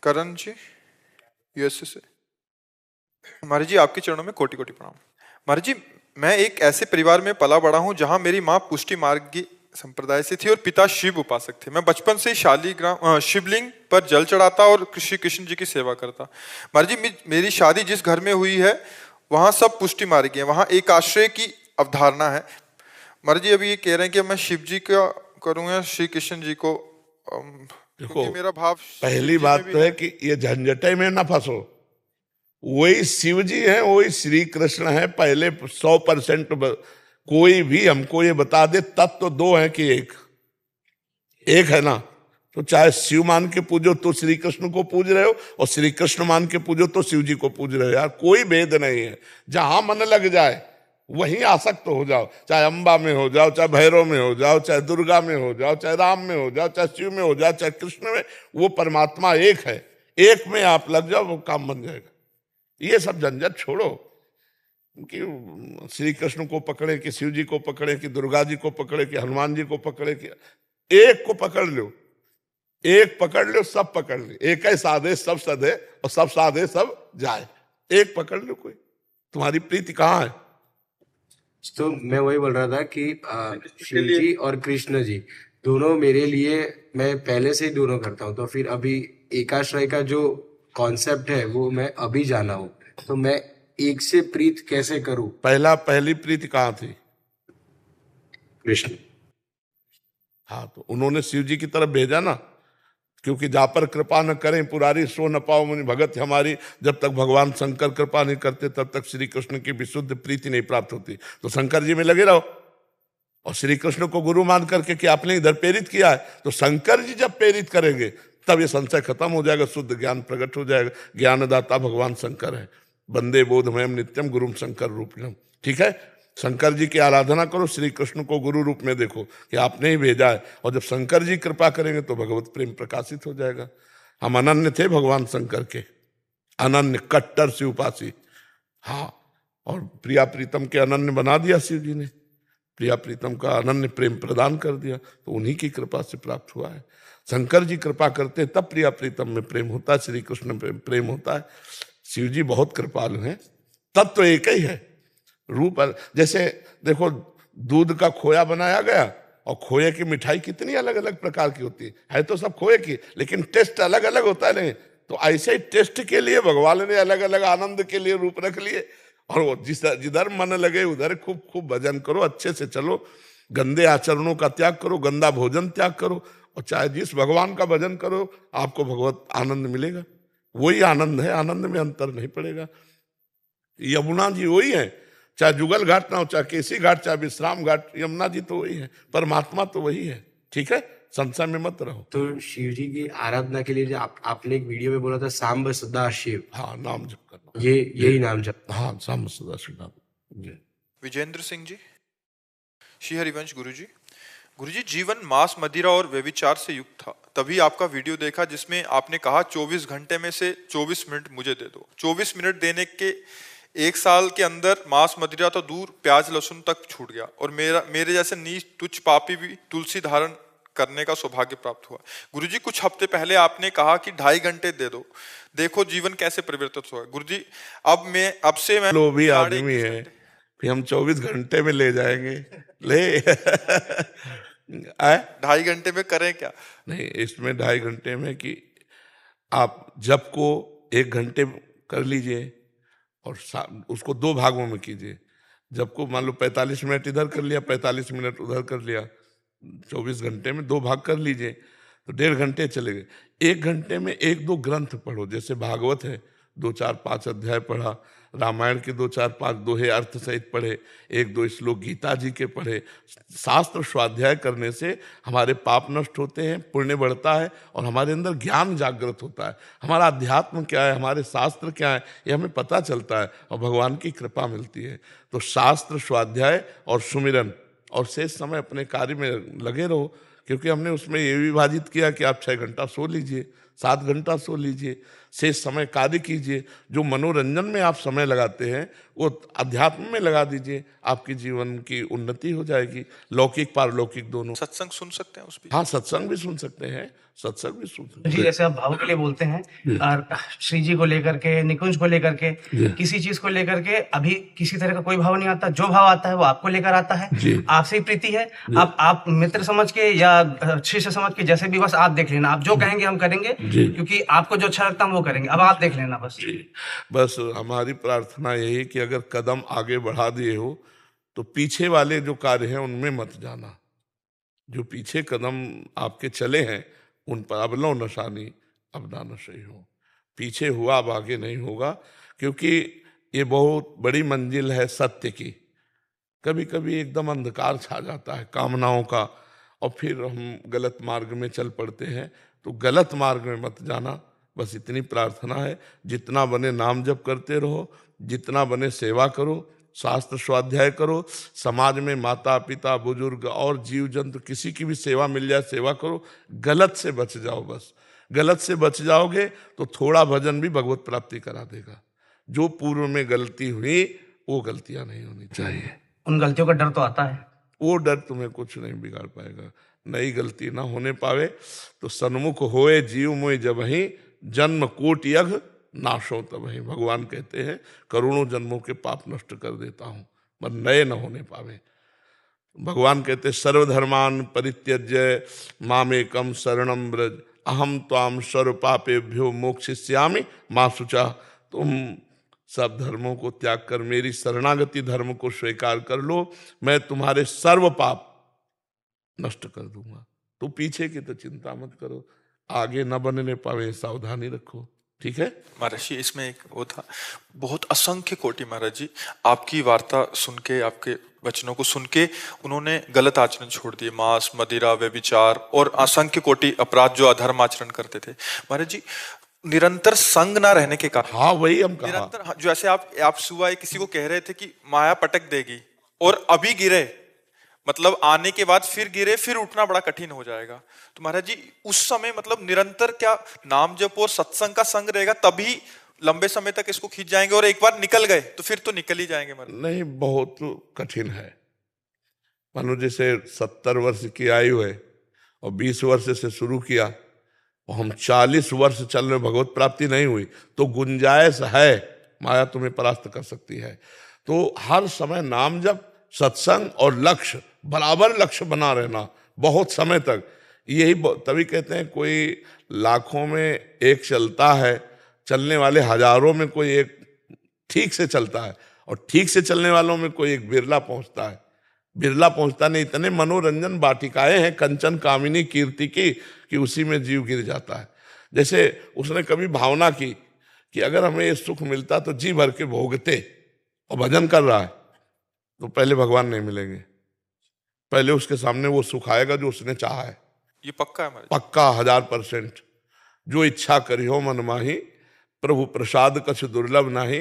करण जी, USA से। महाराज जी, आपके चरणों में कोटि कोटि प्रणाम। महाराज जी, मैं एक ऐसे परिवार में पला बड़ा हूँ जहाँ मेरी माँ पुष्टि मार्गी संप्रदाय से थी और पिता शिव उपासक थे। मैं बचपन से ही शालीग्राम शिवलिंग पर जल चढ़ाता और श्री कृष्ण जी की सेवा करता। महाराज जी, मेरी शादी जिस घर में हुई है वहाँ सब पुष्टि मार्गी है, वहाँ एक आश्रय की अवधारणा है। महाराज जी, अभी ये कह रहे हैं कि मैं शिव जी का करूँगा श्री कृष्ण जी को, क्योंकि मेरा भाव पहली बात तो है कि ये झंझटे में ना फंसो। वही शिव जी है, वही श्री कृष्ण है। पहले 100% कोई भी हमको ये बता दे तत्व तो दो है कि एक है ना। तो चाहे शिव मान के पूजो तो श्री कृष्ण को पूज रहे हो, और श्री कृष्ण मान के पूजो तो शिव जी को पूज रहे हो। यार कोई भेद नहीं है, जहां मन लग जाए वहीं आसक्त हो जाओ। चाहे अंबा में हो जाओ, चाहे भैरव में हो जाओ, चाहे दुर्गा में हो जाओ, चाहे राम में हो जाओ, चाहे शिव में हो जाओ, चाहे कृष्ण में, वो परमात्मा एक है। एक में आप लग जाओ, वो काम बन जाएगा। ये सब झंझट छोड़ो कि श्री कृष्ण को पकड़े कि शिव जी को पकड़े कि दुर्गा जी को पकड़े कि हनुमान जी को पकड़े कि एक को पकड़ लो। एक पकड़ लो, सब पकड़ लो। एक ही साधे सब सधे, और सब साधे सब जाए। एक पकड़ लो। कोई तुम्हारी प्रीति कहाँ है? तो मैं वही बोल रहा था कि शिव जी और कृष्ण जी दोनों मेरे लिए, मैं पहले से ही दोनों करता हूँ। तो फिर अभी एकाश्रय का जो कॉन्सेप्ट है वो मैं अभी जाना हूँ, तो मैं एक से प्रीत कैसे करूं? पहली प्रीति कहाँ थी? कृष्ण। हाँ, तो उन्होंने शिव जी की तरफ भेजा ना, क्योंकि जा पर कृपा न करें पुरारी सो न पाओ मुनि भगत हमारी। जब तक भगवान शंकर कृपा नहीं करते तब तक श्री कृष्ण की विशुद्ध प्रीति नहीं प्राप्त होती। तो शंकर जी में लगे रहो, और श्री कृष्ण को गुरु मान करके कि आपने इधर प्रेरित किया है, तो शंकर जी जब प्रेरित करेंगे तब ये संशय खत्म हो जाएगा, शुद्ध ज्ञान प्रकट हो जाएगा। ज्ञानदाता भगवान शंकर है। वंदे बोधमयम नित्यम गुरुम शंकर रूपम। ठीक है, शंकर जी की आराधना करो, श्री कृष्ण को गुरु रूप में देखो कि आपने ही भेजा है। और जब शंकर जी कृपा करेंगे तो भगवत प्रेम प्रकाशित हो जाएगा। हम अनन्य थे भगवान शंकर के, अनन्य कट्टर शिव उपासी। हाँ, और प्रिया प्रीतम के अनन्य बना दिया शिव जी ने, प्रिया प्रीतम का अनन्य प्रेम प्रदान कर दिया, तो उन्हीं की कृपा से प्राप्त हुआ है। शंकर जी कृपा करते तब प्रिया प्रीतम में प्रेम होता है, श्री कृष्ण में प्रेम होता है। शिव जी बहुत कृपालु हैं। तब तो एक ही है रूप। जैसे देखो, दूध का खोया बनाया गया, और खोए की मिठाई कितनी अलग अलग प्रकार की होती है तो सब खोए की, लेकिन टेस्ट अलग अलग होता है। नहीं तो ऐसे ही टेस्ट के लिए भगवान ने अलग अलग आनंद के लिए रूप रख लिए। और वो जिधर मन लगे उधर खूब खूब भजन करो, अच्छे से चलो, गंदे आचरणों का त्याग करो, गंदा भोजन त्याग करो, और चाहे जिस भगवान का भजन करो आपको भगवत आनंद मिलेगा। वही आनंद है, आनंद में अंतर नहीं पड़ेगा। यमुना जी वही है, चाहे जुगल घाट ना हो, चाहे केसी घाट, चाहे विश्राम घाट, यमुना जी तो वही है, परमात्मा तो वही है। ठीक है, संशय में मत रहो। तो शिव जी की आराधना के लिए जो आपने एक वीडियो में बोला था सांब सदा शिव, हाँ, नाम जप करना, यही नाम जप। हाँ, सांब सदा शिव नाम। विजेंद्र सिंह जी, श्री हरिवंश गुरुजी, जीवन मांस मदिरा और व्यभिचार से युक्त था। तभी आपका वीडियो देखा जिसमें आपने कहा 24 घंटे में से 24 मिनट मुझे दे दो। 24 मिनट देने के 1 साल के अंदर मांस मदिरा तो दूर, प्याज लहसुन तक छूट गया, और मेरे जैसे नीच तुच्छ पापी भी तुलसी धारण करने का सौभाग्य प्राप्त हुआ। गुरुजी, कुछ हफ्ते पहले आपने कहा कि 2.5 घंटे दे दो, देखो जीवन कैसे परिवर्तित हुआ। गुरुजी, अब से मैं लोभी आदमी है, फिर हम 24 घंटे में ले जाएंगे। ले 2.5 घंटे में करें क्या? नहीं, इसमें 2.5 घंटे में कि आप जप को 1 घंटे कर लीजिए, और उसको 2 भागों में कीजिए। जब को मान लो 45 मिनट इधर कर लिया, 45 मिनट उधर कर लिया, 24 घंटे में 2 भाग कर लीजिए, तो 1.5 घंटे चले गए। 1 घंटे में 1-2 ग्रंथ पढ़ो, जैसे भागवत है 2-4-5 अध्याय पढ़ा, रामायण के 2-4-5 दोहे अर्थ सहित पढ़े, 1-2 श्लोक गीता जी के पढ़े। शास्त्र स्वाध्याय करने से हमारे पाप नष्ट होते हैं, पुण्य बढ़ता है, और हमारे अंदर ज्ञान जागृत होता है। हमारा अध्यात्म क्या है, हमारे शास्त्र क्या है, ये हमें पता चलता है, और भगवान की कृपा मिलती है। तो शास्त्र स्वाध्याय और सुमिरन, और शेष समय अपने कार्य में लगे रहो, क्योंकि हमने उसमें ये विभाजित किया कि आप 6 घंटा सो लीजिए, 7 घंटा सो लीजिए, शेष समय कार्य कीजिए। जो मनोरंजन में आप समय लगाते हैं वो अध्यात्म में लगा दीजिए, आपकी जीवन की उन्नति हो जाएगी, लौकिक पारलौकिक दोनों। सत्संग सुन सकते हैं उस भी? हाँ, सत्संग भी सुन सकते हैं, सत्संग भी सुन। जी, जैसे आप भाव के लिए बोलते हैं और श्री जी को लेकर के, निकुंज को लेकर के, किसी चीज को लेकर के अभी किसी तरह का कोई भाव नहीं आता। जो भाव आता है वो आपको लेकर आता है, आपसे ही प्रीति है। आप मित्र समझ के या शिष्य समझ के, जैसे भी, बस आप देख लेना। आप जो कहेंगे हम करेंगे, क्योंकि आपको जो अच्छा लगता है हम वो करेंगे। अब आप देख लेना बस। बस हमारी प्रार्थना यही है कि अगर कदम आगे बढ़ा दिए हो तो पीछे वाले जो कार्य हैं उनमें मत जाना। जो पीछे कदम आपके चले हैं उन पर अब लो नशानी, अब ना नशे हो। पीछे हुआ अब आगे नहीं होगा, क्योंकि ये बहुत बड़ी मंजिल है सत्य की। कभी कभी एकदम अंधकार छा जाता है कामनाओं का, और फिर हम गलत मार्ग में चल पड़ते हैं। तो गलत मार्ग में मत जाना, बस इतनी प्रार्थना है। जितना बने नाम जप करते रहो, जितना बने सेवा करो, शास्त्र स्वाध्याय करो, समाज में माता पिता बुजुर्ग और जीव जंतु किसी की भी सेवा मिल जाए सेवा करो। गलत से बच जाओ, बस गलत से बच जाओगे तो थोड़ा भजन भी भगवत प्राप्ति करा देगा। जो पूर्व में गलती हुई वो गलतियां नहीं होनी चाहिए। उन गलतियों का डर तो आता है, वो डर तुम्हें कुछ नहीं बिगाड़ पाएगा। नई गलती ना होने पावे तो सन्मुख होए जीव मोय जबहि, जन्म कोट यघ नाशो तबहि। भगवान कहते हैं करोड़ों जन्मों के पाप नष्ट कर देता हूं, पर नए न होने पावे। भगवान कहते सर्वधर्मान परित्यज्य मामेकम शरणम व्रज, अहम त्वाम सर्व पापेभ्यो मोक्षयिष्यामि मा शुचा। तुम सब धर्मों को त्याग कर मेरी शरणागति धर्म को स्वीकार कर लो, मैं तुम्हारे सर्व पाप नष्ट कर दूंगा। तो पीछे की तो चिंता मत करो, आगे न बनने पावे सावधानी रखो। ठीक है महाराज जी, इसमें एक वो था, बहुत असंख्य कोटि महाराज जी आपकी वार्ता सुन के, आपके वचनों को सुन के उन्होंने गलत आचरण छोड़ दिए, मांस मदिरा व्यभिचार और असंख्य कोटि अपराध जो अधर्म आचरण करते थे। महाराज जी निरंतर संग ना रहने के कारण, हाँ वही हम कहा, निरंतर जैसे आप सुबह किसी को कह रहे थे कि माया पटक देगी और अभी गिरे, मतलब आने के बाद फिर गिरे, फिर उठना बड़ा कठिन हो जाएगा। तो महाराज जी उस समय मतलब निरंतर क्या नाम जप और सत्संग का संग रहेगा, तभी लंबे समय तक इसको खींच जाएंगे, और एक बार निकल गए तो फिर तो निकल ही जाएंगे महाराज। नहीं, बहुत कठिन है। मानो जैसे 70 वर्ष की आयु है और 20 वर्ष से शुरू किया और हम 40 वर्ष चल रहे, भगवत प्राप्ति नहीं हुई, तो गुंजाइश है, माया तुम्हें परास्त कर सकती है। तो हर समय नाम जप, सत्संग और लक्ष्य, बराबर लक्ष्य बना रहना बहुत समय तक। यही तभी कहते हैं कोई लाखों में एक चलता है, चलने वाले हजारों में कोई एक ठीक से चलता है, और ठीक से चलने वालों में कोई एक बिरला पहुंचता है। बिरला पहुंचता नहीं। इतने मनोरंजन वाटिकाएं हैं कंचन कामिनी कीर्ति की कि उसी में जीव गिर जाता है। जैसे उसने कभी भावना की कि अगर हमें ये सुख मिलता तो जी भर के भोगते, और भजन कर रहा है तो पहले भगवान नहीं मिलेंगे, पहले उसके सामने वो सुख आएगा जो उसने चाहा है। ये पक्का है हमारे, पक्का 1000%। जो इच्छा करी हो मन माही, प्रभु प्रसाद कछ दुर्लभ नाही।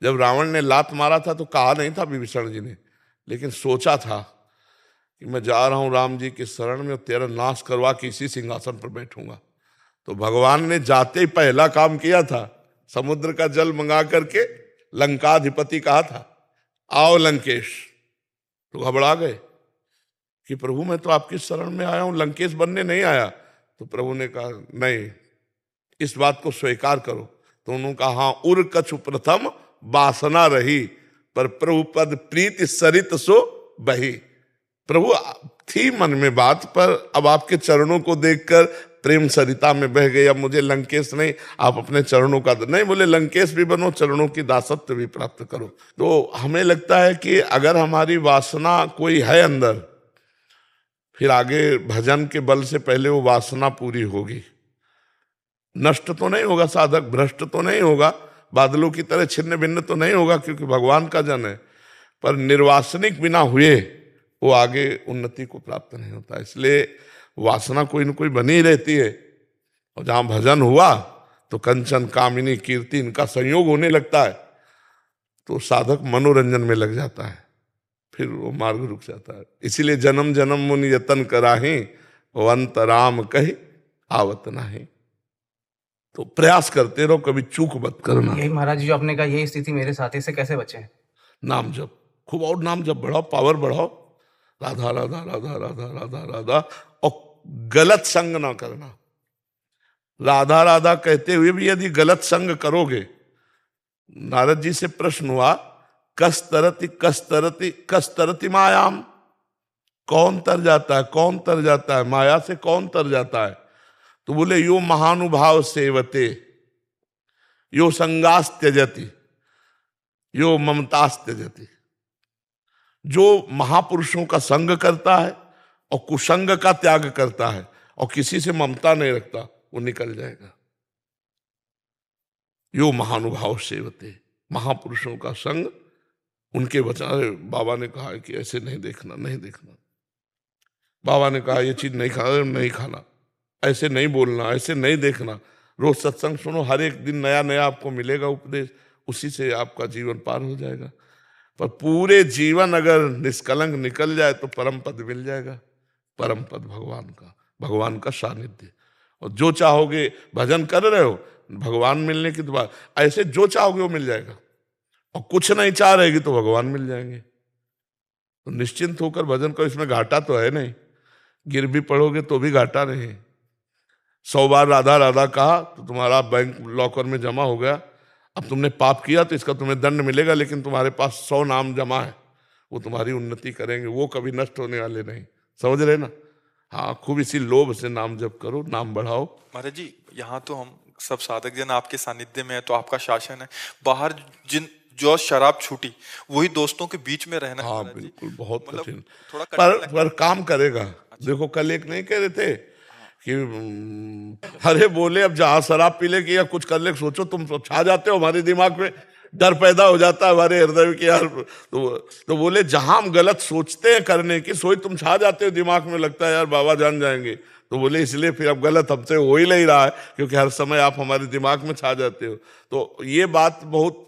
जब रावण ने लात मारा था तो कहा नहीं था विभीषण जी ने, लेकिन सोचा था कि मैं जा रहा हूं राम जी की शरण में, तेरा नाश करवा के इसी सिंहासन पर बैठूंगा। तो भगवान ने जाते ही पहला काम किया था, समुद्र का जल मंगा करके लंकाधिपति कहा था आओ लंकेश। तो घबरा गए कि प्रभु मैं तो आपकी शरण में आया हूं, लंकेश बनने नहीं आया। तो प्रभु ने कहा नहीं, इस बात को स्वीकार करो। तो उन्होंने कहा हाँ, उर कछु प्रथम वासना रही, पर प्रभु पद प्रीति सरित सो बही। प्रभु थी मन में बात, पर अब आपके चरणों को देखकर प्रेम सरिता में बह गई। अब मुझे लंकेश नहीं, आप अपने चरणों का नहीं, बोले लंकेश भी बनो, चरणों की दासत्व भी प्राप्त करो। तो हमें लगता है कि अगर हमारी वासना कोई है अंदर, फिर आगे भजन के बल से पहले वो वासना पूरी होगी। नष्ट तो नहीं होगा साधक, भ्रष्ट तो नहीं होगा, बादलों की तरह छिन्न भिन्न तो नहीं होगा, क्योंकि भगवान का जन है, पर निर्वासनिक बिना हुए वो आगे उन्नति को प्राप्त नहीं होता। इसलिए वासना कोई न कोई बनी रहती है, और जहां भजन हुआ तो कंचन कामिनी कीर्ति इनका संयोग होने लगता है, तो साधक मनोरंजन में लग जाता है, फिर वो मार्ग रुक जाता है। इसीलिए जन्म जन्म मुनि यतन कराही, वंत राम कही आवत नाही। तो प्रयास करते रहो, कभी चूक मत करना। यही महाराज जी जो आपने कहा, यही स्थिति मेरे साथ है, इससे कैसे बचें? नाम जप खूब, और नाम जप बढ़ाओ, पावर बढ़ाओ, राधा राधा राधा राधा राधा राधा, और गलत संग ना करना। राधा राधा कहते हुए भी यदि गलत संग करोगे, नारद जी से प्रश्न हुआ, कस्तरति कस्तरति कस्तरति मायाम, कौन तर जाता है, कौन तर जाता है, माया से कौन तर जाता है? तो बोले यो महानुभाव सेवते, यो संगास त्यजति, यो ममतास त्यजति। जो महापुरुषों का संग करता है और कुसंग का त्याग करता है और किसी से ममता नहीं रखता, वो निकल जाएगा। यो महानुभाव सेवते, महापुरुषों का संग, उनके वचन। अरे बाबा ने कहा कि ऐसे नहीं देखना, नहीं देखना। बाबा ने कहा ये चीज नहीं खाना, नहीं खाना, ऐसे नहीं बोलना, ऐसे नहीं देखना। रोज सत्संग सुनो, हर एक दिन नया नया आपको मिलेगा उपदेश, उसी से आपका जीवन पार हो जाएगा। पर पूरे जीवन अगर निष्कलंक निकल जाए तो परम पद मिल जाएगा, परम पद भगवान का, भगवान का सानिध्य। और जो चाहोगे, भजन कर रहे हो, भगवान मिलने की दुआ, ऐसे जो चाहोगे वो मिल जाएगा। और कुछ नहीं चाह रहेगी तो भगवान मिल जाएंगे। तो निश्चिंत होकर भजन करो, इसमें घाटा तो है नहीं, गिर भी पड़ोगे तो भी घाटा नहीं। 100 बार राधा राधा कहा तो तुम्हारा बैंक लॉकर में जमा हो गया। अब तुमने पाप किया तो इसका तुम्हें दंड मिलेगा, लेकिन तुम्हारे पास 100 नाम जमा है, वो तुम्हारी उन्नति करेंगे, वो कभी नष्ट होने वाले नहीं। समझ रहे ना? हाँ, खूब इसी लोभ से नाम जप करो, नाम बढ़ाओ। महाराज जी, यहाँ तो हम सब साधक जन आपके सानिध्य में है, तो आपका शासन है। बाहर जो शराब छूटी, वही दोस्तों के बीच में रहना। हाँ महाराज जी, बिल्कुल, बहुत मतलब कठिन, थोड़ा पर काम करेगा। देखो कल एक नहीं कह रहे थे कि अरे बोले अब जहां शराब पी ले कि या कुछ कर ले, सोचो तुम छा जाते हो, हमारे दिमाग में डर पैदा हो जाता है हमारे हृदय में कि यार, तो बोले जहां हम गलत सोचते हैं करने की, सोच तुम छा जाते हो, दिमाग में लगता है यार बाबा जान जाएंगे। तो बोले इसलिए फिर अब गलत हमसे हो ही नहीं रहा है, क्योंकि हर समय आप हमारे दिमाग में छा जाते हो। तो ये बात बहुत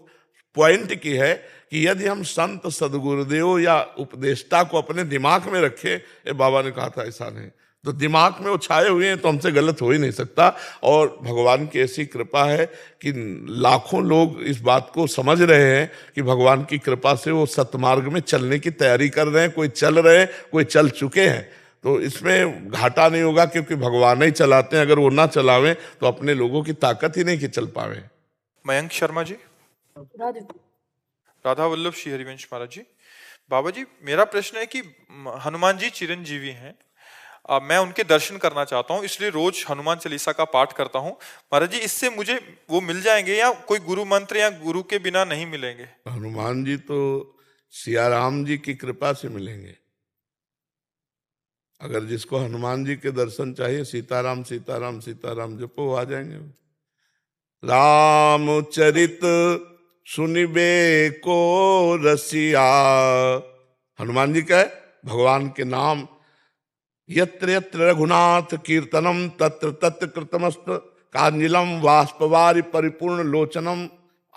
पॉइंट की है कि यदि हम संत सदगुरुदेव या उपदेष्टा को अपने दिमाग में रखें, ये बाबा ने कहा था ऐसा नहीं, तो दिमाग में वो छाए हुए हैं तो हमसे गलत हो ही नहीं सकता। और भगवान की ऐसी कृपा है कि लाखों लोग इस बात को समझ रहे हैं कि भगवान की कृपा से वो सतमार्ग में चलने की तैयारी कर रहे हैं, कोई चल रहे हैं, कोई चल चुके हैं। तो इसमें घाटा नहीं होगा, क्योंकि भगवान ही चलाते हैं। अगर वो ना चलावें तो अपने लोगों की ताकत ही नहीं कि चल पावे। मयंक शर्मा जी, राधा वल्लभ श्री हरिवंश महाराज जी। बाबा जी, मेरा प्रश्न है कि हनुमान जी चिरंजीवी हैं, मैं उनके दर्शन करना चाहता हूँ, इसलिए रोज हनुमान चालीसा का पाठ करता हूँ। महाराज जी, इससे मुझे वो मिल जाएंगे या कोई गुरु मंत्र या गुरु के बिना नहीं मिलेंगे? हनुमान जी तो सियाराम जी की कृपा से मिलेंगे। अगर जिसको हनुमान जी के दर्शन चाहिए, सीताराम सीताराम सीताराम जपो, आ जाएंगे। रामचरित सुनिबे को रसिया, हनुमान जी का है भगवान के नाम। यत्र यत्र रघुनाथ कीर्तनम तत्र तत्र कृतमस्त कांजिलम वाष्पवारि परिपूर्ण लोचनम।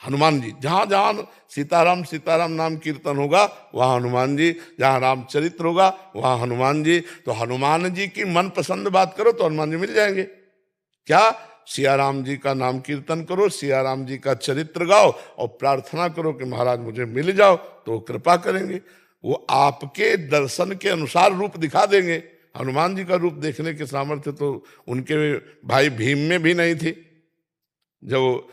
हनुमान जी, जहां जहां सीताराम सीताराम नाम कीर्तन होगा वहां हनुमान जी, जहां रामचरित्र होगा वहां हनुमान जी। तो हनुमान जी की मनपसंद बात करो तो हनुमान जी मिल जाएंगे। क्या? सियाराम जी का नाम कीर्तन करो, सियाराम जी का चरित्र गाओ और प्रार्थना करो कि महाराज मुझे मिल जाओ, तो कृपा करेंगे। वो आपके दर्शन के अनुसार रूप दिखा देंगे। हनुमान जी का रूप देखने के सामर्थ्य तो उनके भाई भीम में भी नहीं थी। जब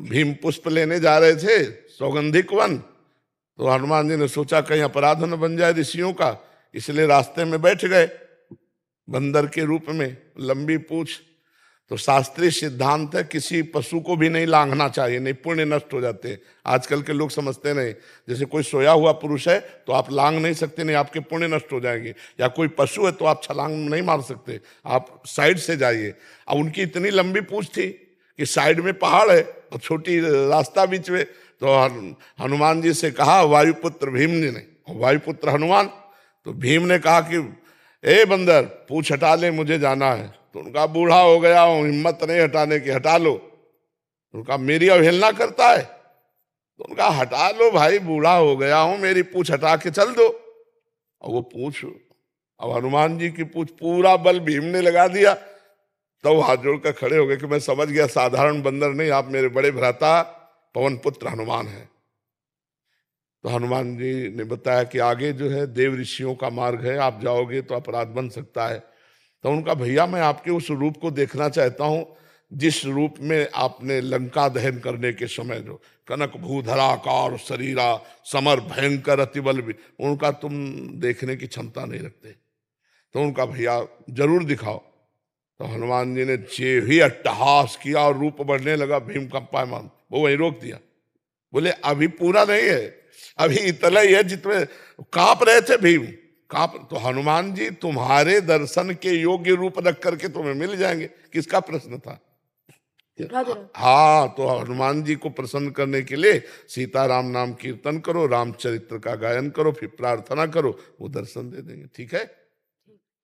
भीम पुष्प लेने जा रहे थे सौगंधिक वन, तो हनुमान जी ने सोचा कहीं अपराध न बन जाए ऋषियों का, इसलिए रास्ते में बैठ गए बंदर के रूप में, लंबी पूंछ। तो शास्त्रीय सिद्धांत है किसी पशु को भी नहीं लांघना चाहिए, नहीं पुण्य नष्ट हो जाते हैं। आजकल के लोग समझते नहीं, जैसे कोई सोया हुआ पुरुष है तो आप लांघ नहीं सकते, नहीं आपके पुण्य नष्ट हो जाएंगे। या कोई पशु है तो आप छलांग नहीं मार सकते, आप साइड से जाइए। अब उनकी इतनी लंबी पूंछ थी कि साइड में पहाड़ है और छोटी रास्ता बीच में। तो हनुमान जी से कहा, वायुपुत्र भीम जी ने, वायुपुत्र हनुमान। तो भीम ने कहा कि ए बंदर पूंछ हटा ले, मुझे जाना है। तो उनका बूढ़ा हो गया हूं, हिम्मत नहीं हटाने की, हटा लो। उनका मेरी अवहेलना करता है, तो उनका हटा लो भाई, बूढ़ा हो गया हूं, मेरी पूंछ हटा के चल दो। और वो पूंछ, अब हनुमान जी की पूंछ पूरा बल भीम ने लगा दिया। तो हाथ जोड़कर खड़े हो गए कि मैं समझ गया साधारण बंदर नहीं, आप मेरे बड़े भ्राता पवन पुत्र हनुमान है। तो हनुमान जी ने बताया कि आगे जो है देव ऋषियों का मार्ग है, आप जाओगे तो अपराध बन सकता है। तो उनका भैया मैं आपके उस रूप को देखना चाहता हूं, जिस रूप में आपने लंका दहन करने के समय जो कनक भूधराकार शरीरा समर भयंकर अतिबल भी, उनका तुम देखने की क्षमता नहीं रखते, तो उनका भैया जरूर दिखाओ। तो हनुमान जी ने जे ही अट्टहास किया और रूप बढ़ने लगा भीम का पायमान, वो वहीं रोक दिया। बोले अभी पूरा नहीं है, अभी इतना ही है जितने कांप रहे थे भीम, कांप। तो हनुमान जी तुम्हारे दर्शन के योग्य रूप रख करके तुम्हें मिल जाएंगे, किसका प्रश्न था? हाँ, तो हनुमान जी को प्रसन्न करने के लिए सीताराम नाम कीर्तन करो, रामचरित्र का गायन करो, फिर प्रार्थना करो, वो दर्शन दे देंगे। ठीक है।